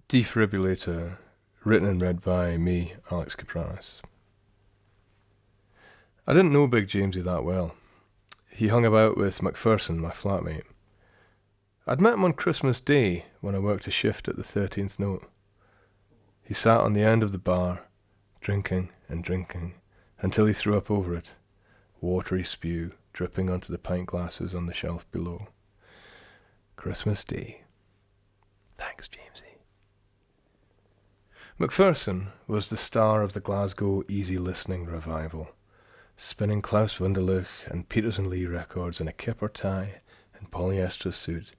Defibrilator, written and read by me, Alex Kapranos. I didn't know Big Jamesy that well. He hung about with Macpherson, my flatmate. I'd met him on Christmas Day when I worked a shift at the 13th Note. He sat on the end of the bar, drinking and drinking, until he threw up over it, watery spew dripping onto the pint glasses on the shelf below. Christmas Day. Thanks, Jamesy. Macpherson was the star of the Glasgow Easy Listening revival, spinning Klaus Wunderlich and Peters and Lee records in a kipper tie and polyester suit,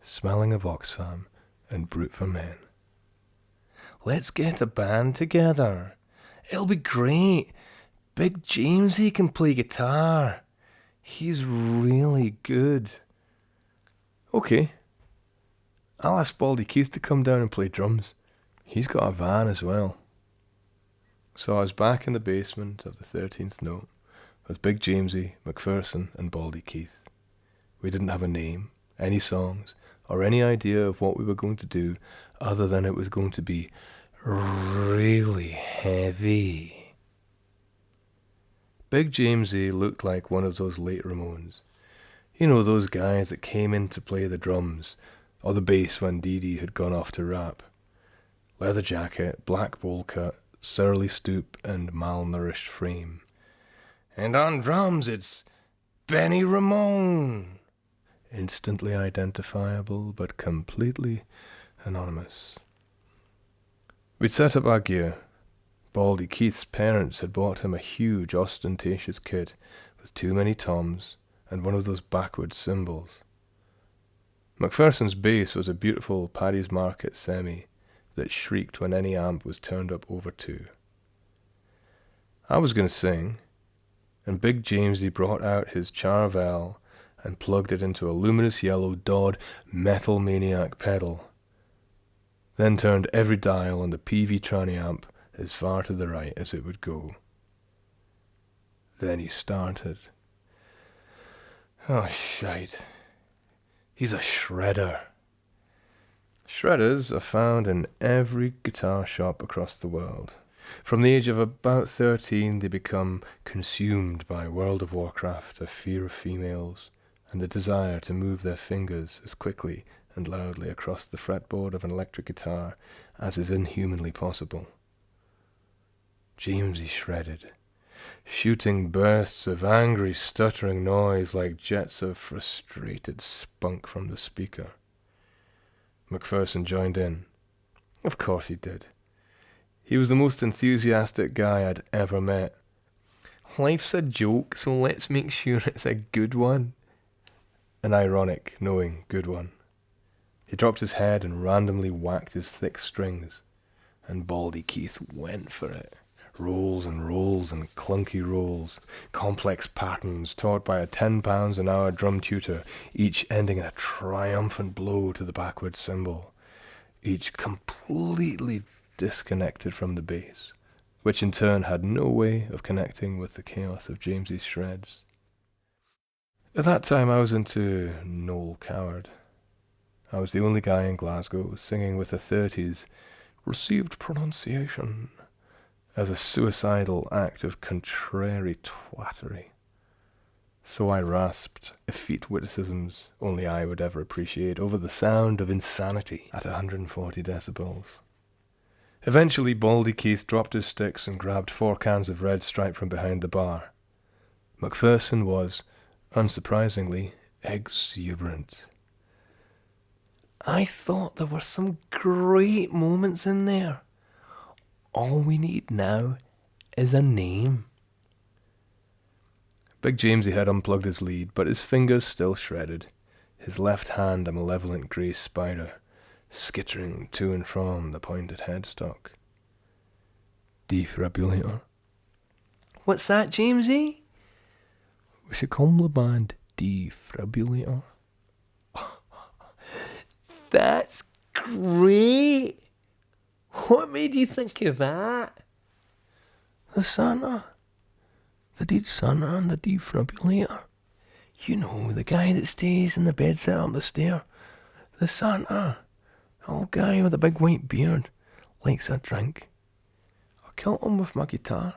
smelling of Oxfam and Brute for Men. Let's get a band together. It'll be great. Big Jamesy can play guitar. He's really good. Okay. I'll ask Baldy Keith to come down and play drums. He's got a van as well. So I was back in the basement of the 13th Note with Big Jamesy, Macpherson and Baldy Keith. We didn't have a name, any songs, or any idea of what we were going to do other than it was going to be really heavy. Big Jamesy looked like one of those late Ramones. You know, those guys that came in to play the drums or the bass when Dee Dee had gone off to rap. Leather jacket, black bowl cut, surly stoop and malnourished frame. And on drums it's Benny Ramone. Instantly identifiable but completely anonymous. We'd set up our gear. Baldy Keith's parents had bought him a huge ostentatious kit with too many toms and one of those backward cymbals. Macpherson's bass was a beautiful Paddy's Market semi that shrieked when any amp was turned up over 2. I was going to sing, and Big Jamesy brought out his Charvel and plugged it into a luminous yellow Dodd Metal Maniac pedal, then turned every dial on the PV tranny amp as far to the right as it would go. Then he started. Oh, shite. He's a shredder. Shredders are found in every guitar shop across the world. From the age of about 13, they become consumed by World of Warcraft, a fear of females, and the desire to move their fingers as quickly and loudly across the fretboard of an electric guitar as is inhumanly possible. Jamesy shredded, shooting bursts of angry, stuttering noise like jets of frustrated spunk from the speaker. Macpherson joined in. Of course he did. He was the most enthusiastic guy I'd ever met. Life's a joke, so let's make sure it's a good one. An ironic, knowing good one. He dropped his head and randomly whacked his thick strings, and Baldy Keith went for it. Rolls and rolls and clunky rolls, complex patterns taught by a £10 an hour drum tutor, each ending in a triumphant blow to the backward cymbal, each completely disconnected from the bass, which in turn had no way of connecting with the chaos of Jamesy's shreds. At that time I was into Noel Coward. I was the only guy in Glasgow singing with a 30s received pronunciation as a suicidal act of contrary twattery. So I rasped effete witticisms only I would ever appreciate over the sound of insanity at 140 decibels. Eventually Baldy Keith dropped his sticks and grabbed 4 cans of Red Stripe from behind the bar. Macpherson was, unsurprisingly, exuberant. I thought there were some great moments in there. All we need now is a name. Big Jamesy had unplugged his lead, but his fingers still shredded, his left hand a malevolent grey spider, skittering to and from the pointed headstock. Defibrilator. What's that, Jamesy? We should call the band Defibrilator. That's great! What made you think of that? The Santa. The deed Santa and the defibrillator. You know, the guy that stays in the bed set up the stair. The Santa. Old guy with a big white beard. Likes a drink. I killed him with my guitar.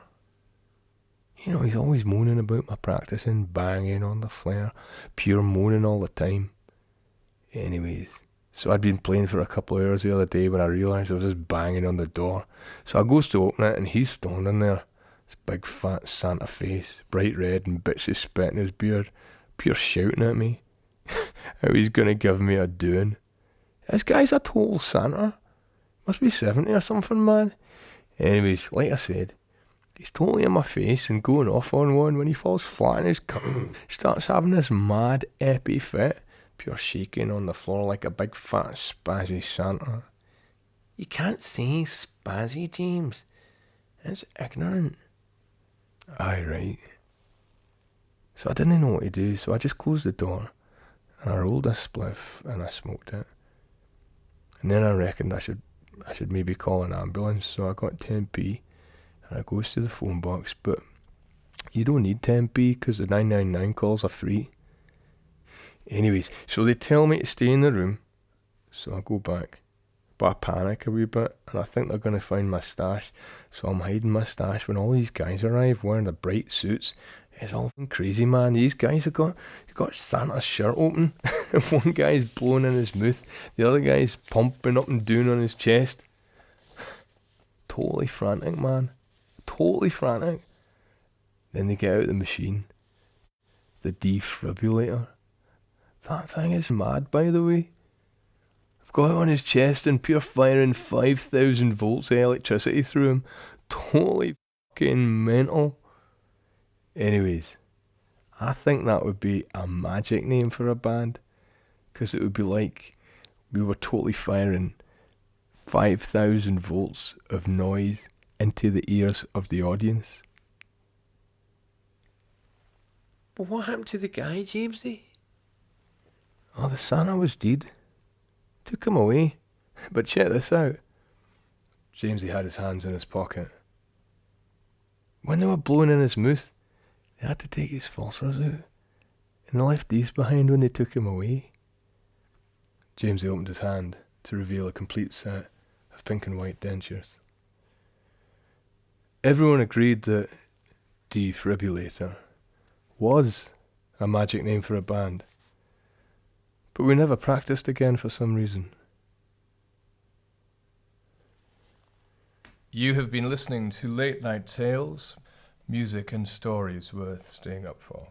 You know, he's always moaning about my practicing, banging on the flare. Pure moaning all the time. Anyways, so I'd been playing for a couple of hours the other day when I realised I was just banging on the door. So I goes to open it and he's standing there. This big fat Santa face, bright red and bits of spit in his beard. Pure shouting at me. How he's going to give me a doing. This guy's a total Santa. Must be 70 or something, man. Anyways, like I said, he's totally in my face and going off on one when he falls flat in his cum. Starts having this mad epi fit. Pure shaking on the floor like a big fat spazzy Santa. You can't say spazzy, James. It's ignorant. Aye, right. So I didn't know what to do, so I just closed the door and I rolled a spliff and I smoked it. And then I reckoned I should maybe call an ambulance, so I got 10p and I goes to the phone box, but you don't need 10p because the 999 calls are free. Anyways, so they tell me to stay in the room, so I go back. But I panic a wee bit, and I think they're going to find my stash, so I'm hiding my stash when all these guys arrive wearing the bright suits. It's all crazy, man. These guys have got Santa's shirt open, and one guy's blowing in his mouth, the other guy's pumping up and down on his chest. Totally frantic, man. Totally frantic. Then they get out the machine. The defibrillator. That thing is mad, by the way. I've got it on his chest and pure firing 5,000 volts of electricity through him. Totally fucking mental. Anyways, I think that would be a magic name for a band. Because it would be like we were totally firing 5,000 volts of noise into the ears of the audience. But what happened to the guy, Jamesy? Oh, the Santa was dead. Took him away. But check this out. Jamesy had his hands in his pocket. When they were blowing in his mouth, they had to take his falsers out. And they left these behind when they took him away. Jamesy opened his hand to reveal a complete set of pink and white dentures. Everyone agreed that Defibrilator was a magic name for a band. But we never practiced again for some reason. You have been listening to Late Night Tales, music and stories worth staying up for.